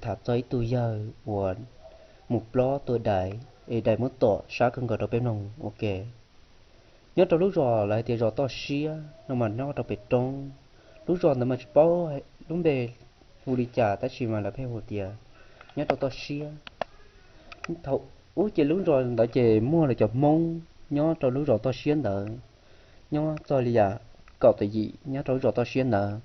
thả tới tôi giờ của một ló tôi đại đại mất tổ sáng cần gọi đầu bên nông ok nhớ trong lúc rồi lại thì rồi to xía nó mà nó trong bể trống lúc rồi nó mà bao lúc bề phụ đi trả ta chỉ mà là phê hồ tiệt nhớ trong to xía thầu ú chỉ lúc rồi đã chỉ mua là chọc mông nhớ trong lúc rồi to xía nợ nhớ cho li à cậu tự gì nhớ trong lúc rồi to xía nợ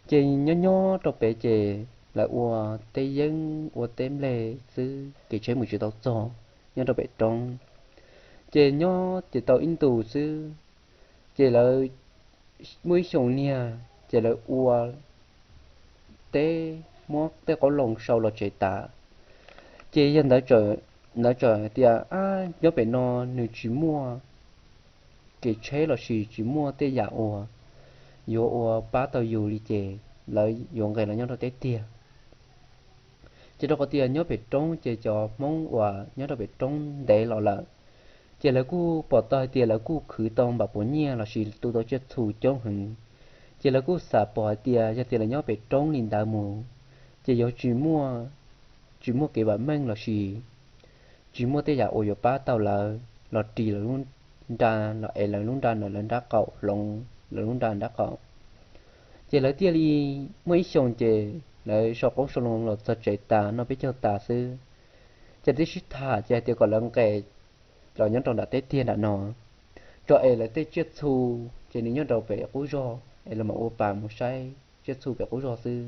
chỉ nhớ nhớ trong bể chỉ là ua tây dân ua tem lệ sư cái chế một chữ tao cho nhớ trong bể trống chỉ nhớ chỉ tao in tù sư chỉ là mới sống nia chỉ là ua tế mua tế có lòng sau là chế tạ chỉ dân đã trời thì nhớ phải nó nếu chỉ mua cái chế là chỉ mua tế giả ua yo ua ba tàu yo đi chế lợi dụng cái là nhớ nó tế tiền chỉ đâu có tiền nhớ phải trống chỉ cho mong ua nhớ đâu phải trống để lọ lợ chỉ là cú bỏ tay tiền là cú khử tông bảo bốn nhia là chỉ tụi tôi chết thù trong hình chỉ là cú xả bỏ tiền cho tiền là nhớ phải trống linh đạo mù chỉ có chỉ mua cái bản mang là chỉ mua tới giờ ôi ba tàu là trì là luôn đa là là luôn đa là lên đá cậu lòng là luôn đa đá cậu chỉ là tiền đi mấy xong chỉ lại sau có số lòng là thật chạy ta nó biết cho ta sư chỉ đi shit thả chỉ tiền còn lăng kề rồi nhớ trong đã tết tiền đã nọ cho là tết chết thu chỉ nếu nhớ đầu về cúi giò là một ô bà một say chết thu về cúi giò sư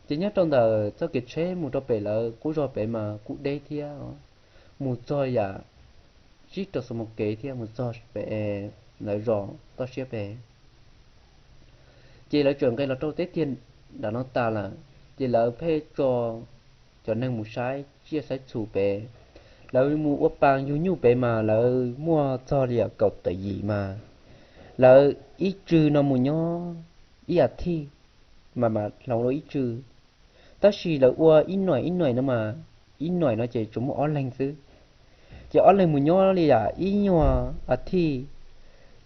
chỉ nhớ trong đời cho cái chế một đôi bể là cú rồi bể mà cú đây thia một rồi à chỉ cho số một kế thia một rồi bể nói rõ to xếp bể chỉ là chuyện cái là trong tết tiền đã nó ta là chỉ là phê cho nên một sai chia sẻ chủ bể là mua ốp bang nhu nhu bể mà là mua cho liền cầu tự gì mà là ít trừ nó một nhó ít à thi mà lòng nó ít trừ ta chỉ là ua ít nổi nữa mà ít nổi nó chỉ chúng ó lành chứ chỉ ó lành một nhó li à ít nhó à thi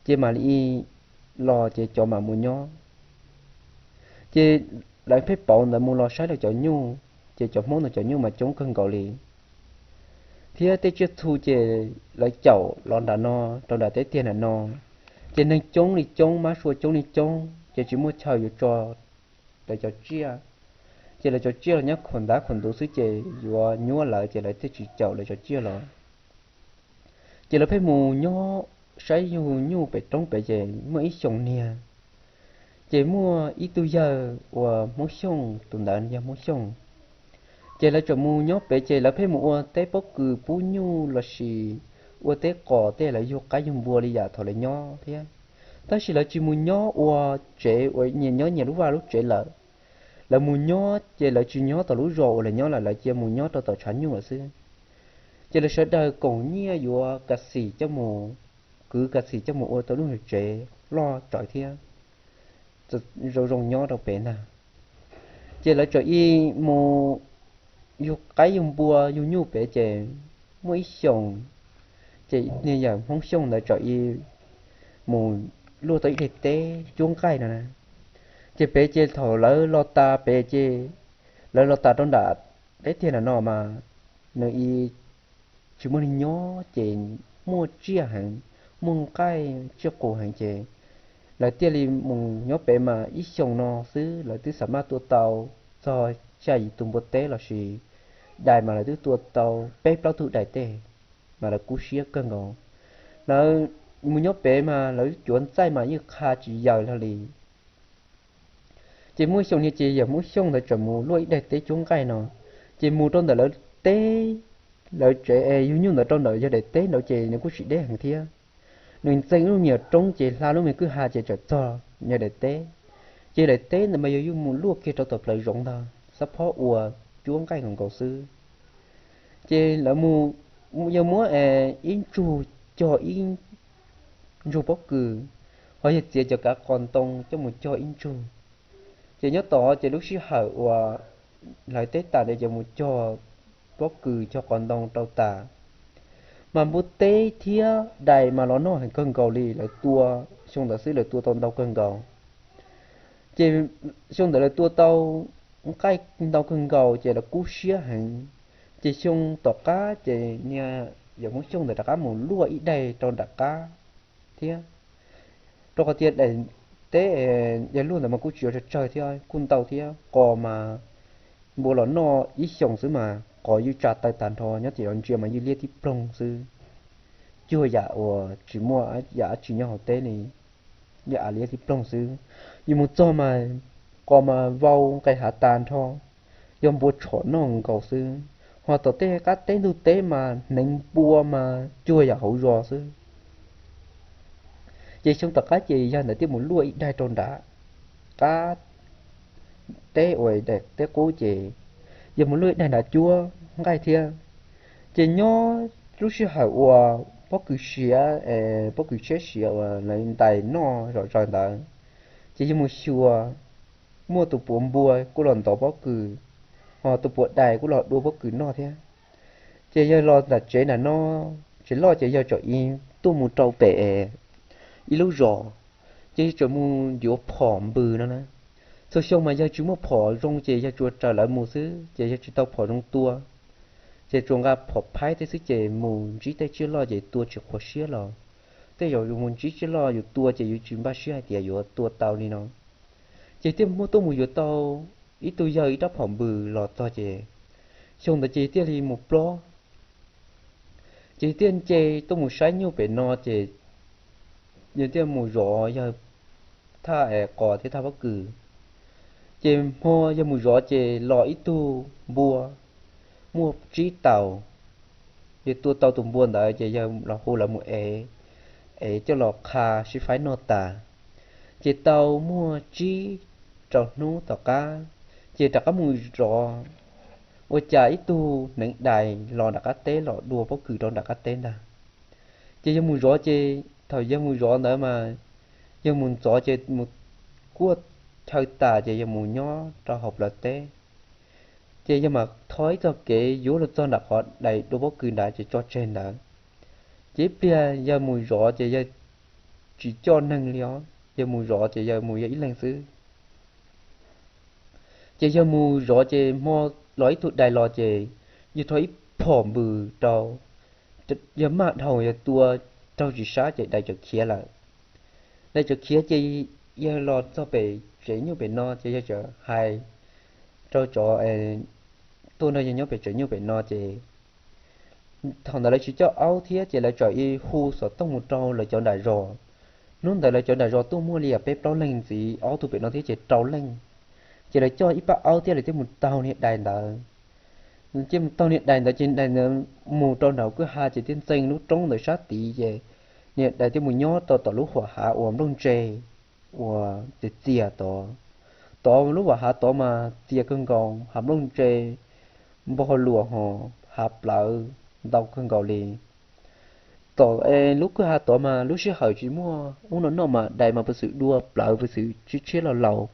chỉ mà li lò chỉ cho mà một nhó chỉ lại phép bảo là một lò sai là cho nhu chỉ cho món là cho nhu mà chống cơn gạo li thì tết chưa thu chỉ lại chậu lon đã no trong đã tết tiền là no chỉ nên chống đi chống má xua chống đi chống chỉ mua chờ cho để cho chia chỉ là cho chia là nhá khuẩn đá khuẩn đồ sứ chỉ vừa nhúa lại chỉ là thế chỉ chậu để cho chia rồi chỉ là phải mù nhó sấy nhu nhu bị trống bị gì mua ít xong nè chỉ mua ít tu giờ và mua xong tuần đàn giờ mua xong chỉ là cho mù nhó bị chỉ là phải mua té bốc cừ bú nhu là gì và té cỏ té là vô cái dùng bùa đi giả thôi là nhó thế ta chỉ là chỉ mua nhó và trẻ và nhìn nhó nhìn lúc vào lúc trẻ là mù nhó chỉ là chỉ nhó tao lú rồ là nhó là chỉ mù nhó tao chán nhung là xí chỉ là sợ đời còn nhia vừa cà xì cho mù cứ cà xì cho mù ô tao lú người trẻ lo trọi thia rồi rồng nhó đâu bể nào chỉ là cho y mù yêu cái dùng bùa dùng nhu bể trẻ mới xong chỉ như giờ không xong là cho y mù lúa tới để té chuông cây nè chế bé chế thầu lỡ lo ta bé chế lỡ lo ta trong đã đấy thì là nó mà nơi y chỉ muốn nhó chế mua chia hàng mua cái chia cổ hàng chế là tiền li mùng nhó bé mà ít xong nó xứ là thứ sắm tua tàu cho chạy tụm bột té là gì đại mà là thứ tua tàu bé bao tụ đại té mà là cú xía cân ngọ là mùng nhó bé mà là chuẩn sai mà như kha chỉ giờ là gì chỉ mua xong như chị giờ mua xong là chọn mua lúa để tế chúng cái nó chỉ mua trong đời tế lợi trẻ yêu như là trong đời cho để tế nó chị nó cũng chỉ để hàng thia nên xây lúc nhiều trong chị la lúc mình cứ hà chị cho nhờ để tế chị để tế là bây giờ mua lúa kia cho tập lợi rộng thôi sắp phó ùa chuông cái còn cầu sư chị là mua giờ mua in chu cho in chu bóc cừ hỏi chị cho cả con tông cho một cho in chu chị nhớ tỏ chị lúc xí hở và lại tết ta để cho một cho bóc cừ cho con đông trâu tà mà bút tế thía đầy mà nó thành cơn gầu li lại tua xong đã xí lại tua tông đâu cơn gầu chị xong đã lại tua tàu cái đâu cần cầu chỉ là cú xía hàng chỉ xong tọt cá chỉ nha giờ muốn xong để đặt cá một lúa ít đây trong đặt cá thế trong cái tiền để tế giờ luôn là mà cú chịu trời thôi cún tàu thế cò mà bố nó ít xong xứ mà có như chặt tay tàn thôi nhớ chỉ còn chuyện mà như liệt tiếp plong xứ chưa dạ chỉ mua dạ chỉ nhau học tế này dạ liệt tiếp plong xứ nhưng một cho mà có mà vào cái hạ tàn thôi yom bùa chọn nó cầu sư hoặc tổ tế các tế tu tế mà nén bùa mà chưa dạ hậu rò sư chỉ trong tất cả chỉ ra để tiếp một lúa ít đai tròn đã cá tế ổi để tế cố chỉ giờ một lúa ít đai đã chua ngay thia chỉ nhó lúc xưa hỏi bóc cứ xía bóc cứ chết xía lại tài nó rồi rồi đó chỉ một xua mua tụ buồn bùa cô lần tỏ bóc cứ họ tụ buồn đài cô lọ đua bóc cứ nó thế chỉ giờ lo là chế là nó chỉ lo chỉ giờ cho in tôi muốn trâu bể ít lúc rõ chỉ cho muốn vô phỏng bự nữa nè sau xong mà giờ chúng mà phỏ rong chỉ giờ chuột trở lại mù xứ chỉ giờ chỉ tao phỏ rong tua chỉ trồng ra phỏ phái thế xứ chỉ mù chỉ tay chưa lo chỉ tua chỉ khó xía lo thế giờ muốn chỉ chưa lo dù tua chỉ dù chuyện ba xía thì dù tua tao đi nó chỉ tiêm mua tôi mua dù tao ít tôi giờ ít đắp phỏng bự lọt to chỉ xong là chỉ tiêm thì một ló chỉ tiên chê tôi muốn sáng nhau về no chê nhưng tiên muốn rõ giờ tha cỏ thì tha bất cứ chê mua giờ muốn rõ chê lọ ít tu bùa mua trí tàu giờ tu tàu tụm buồn đấy chê giờ là hồ là một cho lọ kha sẽ phải no tà chê tàu mua trí trâu nú tàu cá chê trả cá mùi rõ ôi cha ít tu nãy đài lò đặt cá té lò đùa bóc cử trong đặt cá té nè chơi cho mùi rõ chơi thời gian mùi rõ nữa mà giờ muốn rõ chơi một cua thời tà chơi giờ mùi nhó cho học là té chơi cho mà thói cho kể vô là cho đặt họ đầy đùa bóc cử đã chơi cho trên đã chế bia giờ mùi rõ chơi giờ chỉ cho năng lió giờ mùi rõ chơi giờ mùi ít lần xứ chơi giờ mùi rõ chơi mo lối tụt đài lò chè như thấy phỏm bự trâu giống mà hầu giờ tua trâu chỉ sát chạy đại trực khía là đại trực khía chơi giờ lò cho bể chế như bể no chơi giờ hai trâu chó tôi nói nhớ bể chế như bể no chơi thằng đó lại chỉ cho áo thiết chơi lại cho y hu sợ tông một trâu lại cho đại rò nón đại lại cho đại rò tôi mua lìa bếp trâu lên gì áo tôi bể no thế chơi trâu lên chỉ là cho ít bác áo thiết là cho một tàu này đại đó chứ tàu này đại đó trên đại nó mù trâu nào cứ hai chỉ tiên xanh lúc trống rồi sát tí vậy nè đại cho một nhó tàu lúc hỏa hạ ổn đông tre và để chia tàu lúc hỏa hạ tàu mà chia cân gòn hàm đông tre bao lúa họ hạp lợ đau cân gòn liền tàu lúc cứ hai tàu mà lúc sẽ hỏi chỉ mua uống nó mà đại mà với sự đua lợ với sự chết là lầu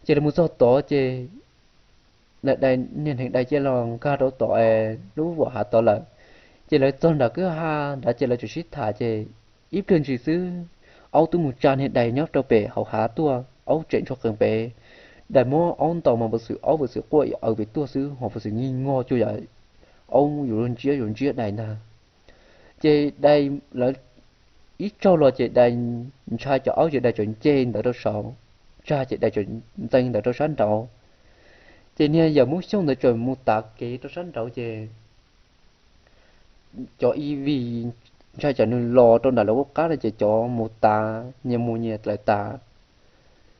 chỉ là một số tổ chỉ là đây nên hiện đại chỉ là ca đấu tổ lúc vợ hạ tổ là chỉ là tôn đã cứ ha đã chỉ là chủ sĩ thả chỉ ít tiền chỉ xứ áo tu một tràn hiện đại nhóc trâu bể hậu hạ tua áo chuyện cho cần bể đại mua áo tàu mà áo vật sự quậy ở về tua xứ họ vật sự nghi ngô cho vậy ông dùng chia đại nà chỉ đây là ít trâu lo chỉ đây trai cho áo chỉ đây chuyện trên đỡ đâu sợ cha chỉ đại chuyện tên đỡ đâu sáng đầu chỉ nên giờ muốn xong để trời mua tạc cái đâu sáng đầu chỉ cho vì cha cho nên lo trong đại lục cá là chỉ cho mua tà nhà mua nhà lại tà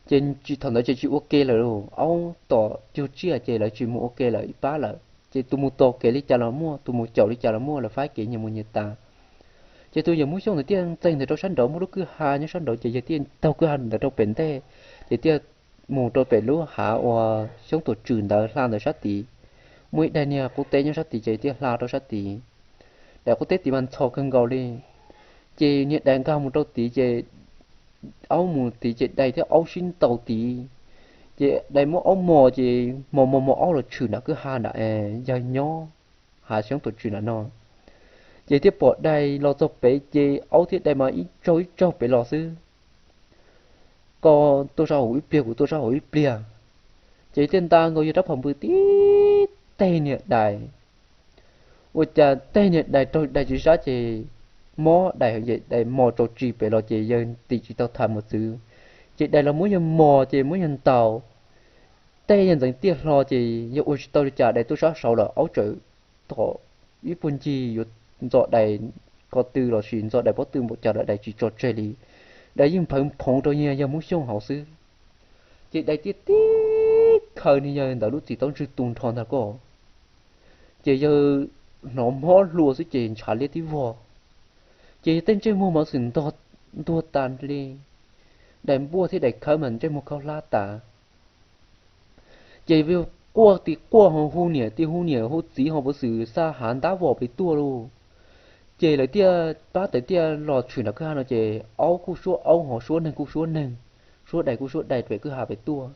trên chỉ thằng đó chỉ ok là rồi ông tỏ chưa chia chỉ là chỉ mua ok là ít bá là chỉ tôi mua to cái lý cha là mua tôi mua chậu lý cha là mua là phải cái nhà mua nhà tà chỉ tôi giờ muốn xong để tiền tên thì đâu sáng đầu mua lúc cứ hai nhá sáng đầu chỉ giờ tiền tao cứ hành để đâu bền thế thì tiền mù tôi phải lúa hạ và sống tổ trưởng đã làm được sát tí mỗi đại nhà quốc tế như sát tí chỉ tiền làm được sát tí đại quốc tế thì mình thọ cân gạo đi chỉ nhiệt đàn cao một đôi tí chỉ áo mù tí chỉ đầy theo áo xin tàu tí chỉ đầy mỗi áo mò chỉ mò áo là trưởng đã cứ hai đã giờ nhỏ hạ sống tổ trưởng đã non chỉ tiếp bỏ đây lo cho bé chỉ áo thiết đây mà ít cho bé lo xứ còn tôi sao hủy bia của tôi sao hủy bia chỉ tiên ta ngồi trong phòng bự tí tây nhiệt đại ôi cha tây nhiệt đại tôi đại chỉ sát chỉ mò đại hình vậy đại mò trâu chỉ về lo chỉ dân tỷ chỉ tao tham một thứ chỉ đại là muốn nhân mò chỉ muốn nhân tàu tây nhân dân tiếc lo chỉ như ôi tao trả đại tôi sát sau là áo trời thọ ít phân chi dọ đại có từ là xuyên dọ đại có từ một trả đại chỉ cho chơi đi đại nhưng phải phong tôi nghe giờ muốn xong hậu sư chị đại tiết tí khởi ni giờ đã lúc chỉ tao chưa tuần thon thật có chị giờ nó mó lùa với chị trả lấy tí vò chị tên trên mua máu sừng to to tàn đi đại bua thì đại khởi mình trên một câu la tả chị viu qua thì qua họ hu nhẹ hu chỉ họ có sự xa hạn đá vò bị tua luôn chị lại tia ba tới tia lò chuyển được cái hàng nó chị áo cu số áo họ số đại cu số đại về cứ hà về tua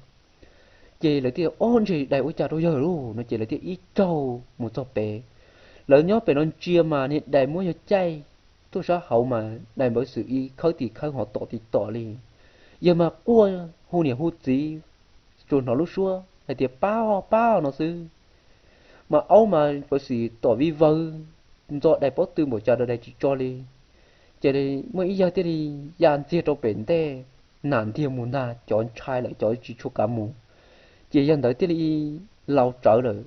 chị lại tia ôn chị đại ôi cha đâu giờ luôn nó chị lại tia ít trâu một cho bé lỡ nhớ bé nó chia mà nên đại muốn cho chay tôi sao hậu mà đại bởi sự y khơi thì khơi họ tỏ thì tỏ đi giờ mà qua hu nhẹ hu chỉ rồi nó lúc xưa lại tia bao bao nó sư mà áo mà bởi sự tỏ vi vơ do đại bố tư một cha đại chỉ cho đi chỉ đi mới giờ thì dàn chia cho bền tê nản thiêu muốn na chọn trai lại chọn chỉ cho cả mù chỉ dàn tới thì lâu trở rồi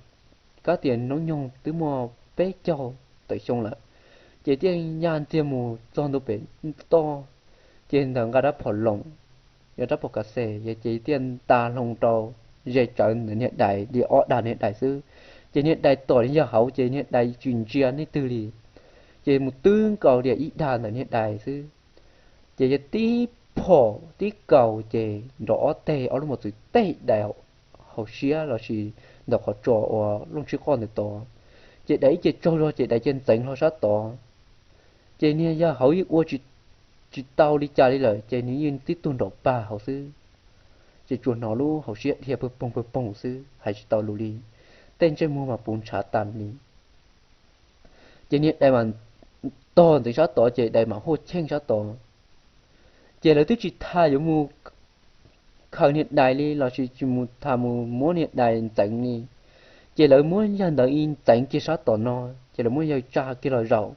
có tiền nó nhung từ mò bé cho tới xong lại chỉ tiền dàn thiêu mù cho nó bền to chỉ thằng cái đó phở lồng giờ đó phở cà phê giờ chỉ tiền ta lồng trâu giờ trở nên hiện đại đi ở đàn hiện đại xứ chỉ hiện đại tuổi giờ hậu chỉ hiện đại truyền truyền đi từ đi chỉ một tương cầu để ít đàn ở hiện đại xứ chỉ tí phò tí cầu chỉ rõ tê ở một sự tê đại hậu xía là chỉ đọc họ trò luôn chỉ con được to chỉ đấy chỉ cho rồi chỉ đấy trên tỉnh họ sát to chỉ nia giờ hậu ít qua chỉ tao đi chơi đi lời chỉ ní yên tí tuần đọc ba hậu xứ chỉ chuồn nó lu hậu xía thì bơ bông xứ hay chỉ tao lu đi tên trên mua mà bún chả tàn đi chỉ nia đại mà to thì sát to chỉ đại mà hốt chen sát to chỉ là tôi chỉ thay giống mu khởi hiện đại đi là chỉ mu thay mu muốn hiện đại chẳng đi chỉ là muốn dân đời in chẳng chỉ sát tỏ nó chỉ là muốn giờ cha cái lời rau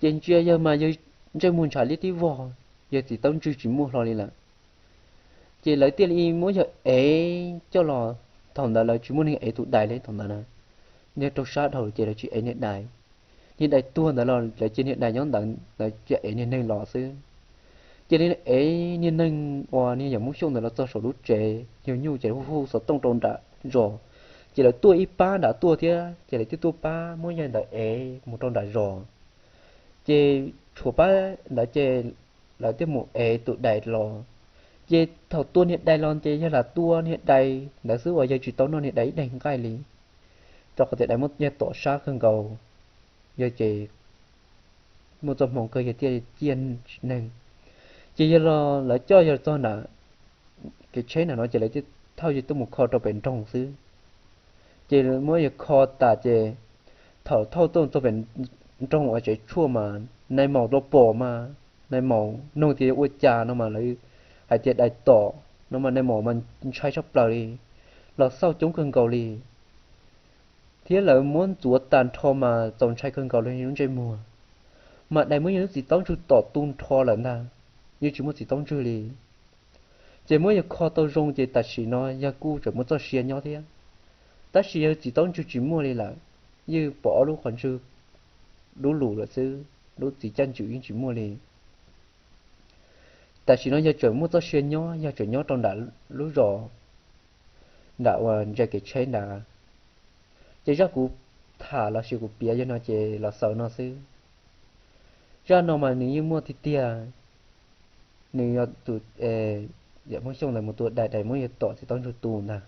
chỉ chưa giờ mà giờ giờ muốn trả lý tí vò giờ thì tao chỉ mua lo đi là chỉ lấy tiền in muốn giờ ấy cho lò thằng đó là chỉ muốn hiện ấy tụ đại lên thằng đó này nên trong sát đầu chỉ là chỉ ấy hiện đại tua đó là trên hiện đại nhóm đẳng là chỉ ấy nên lò xứ cho nên ấy nên nâng qua nên giống muốn xong là cho số lúa trẻ nhiều nhiều trẻ hu số tông tròn đã rồi chỉ là tua ít ba đã tua thế chỉ là tua ba mỗi nhân là ấy một tròn đã rồi chỉ số ba đã chỉ là tiếp một ấy tụ đại rồi chỉ thầu tua hiện đại lon chỉ là tua hiện đại đã xứ vào giờ chỉ tao nó hiện đại đánh cái lý cho có thể đại một nhát tổ sát hơn cầu giờ chỉ một trong một cái gì chiên nâng chỉ là cho giờ cho là cái chế này nó chỉ là chỉ thao chỉ tôi một kho trong bên trong xứ chỉ là mỗi cái kho ta chỉ thao thao tôi trong bên trong ở chỉ chua mà này màu đồ bò mà này màu nông thì uất trà nó mà lấy hay chỉ đại tỏ nó mà này màu mình sai sắp lại đi là sau chúng cơn cầu đi thế là muốn chuột tàn thò mà trồng sai cơn cầu lên những trái mùa mà đại mới những gì tao chú tỏ tuôn thò là na như chúng một gì tông chưa li chỉ mới giờ kho tao rong chỉ ta chỉ nói giờ cũ rồi muốn cho xia nhau thế ta xia chỉ tông chưa chỉ mua đi là như bỏ lúc còn chưa đủ lđủ là chứ đủ chỉ chân chịu chỉ mua đi ta chỉ nói giờ trời muốn cho xia nhau giờ trời nhau trong đã lúc rồi đã giờ cái chế đã chỉ ra cũ thả là sự cũ bia cho nó chỉ là sợ nó xứ ra nó mà nếu mua thì tiền nếu tụi dạ muốn xong là một tụi đại đại muốn tỏ thì tao cho tù nè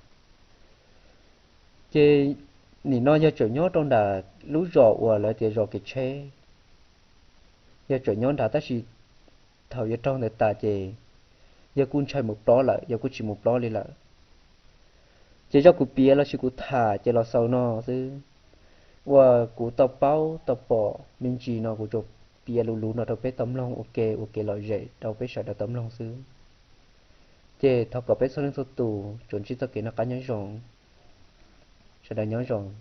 chứ nỉ nói giờ chỗ nhớ trong đã lú rọ hoặc là thì rọ cái chế giờ chỗ nhớ đã ta chỉ thầu giờ trong để ta chè giờ cũng chơi một đó lại giờ cũng chỉ một đó đi lại chỉ cho cụ bia là chỉ cụ thả chỉ là sau nó chứ và cụ tập bao tập bỏ mình chỉ nó cụ chụp bia lú lú nó đâu biết tấm lòng ok lợi dễ đâu biết sợ đâu tấm lòng xứ chê thọ có bé số lên số tù chuẩn chỉ cho cái nó cá nhân rồng sẽ là nhóm rồng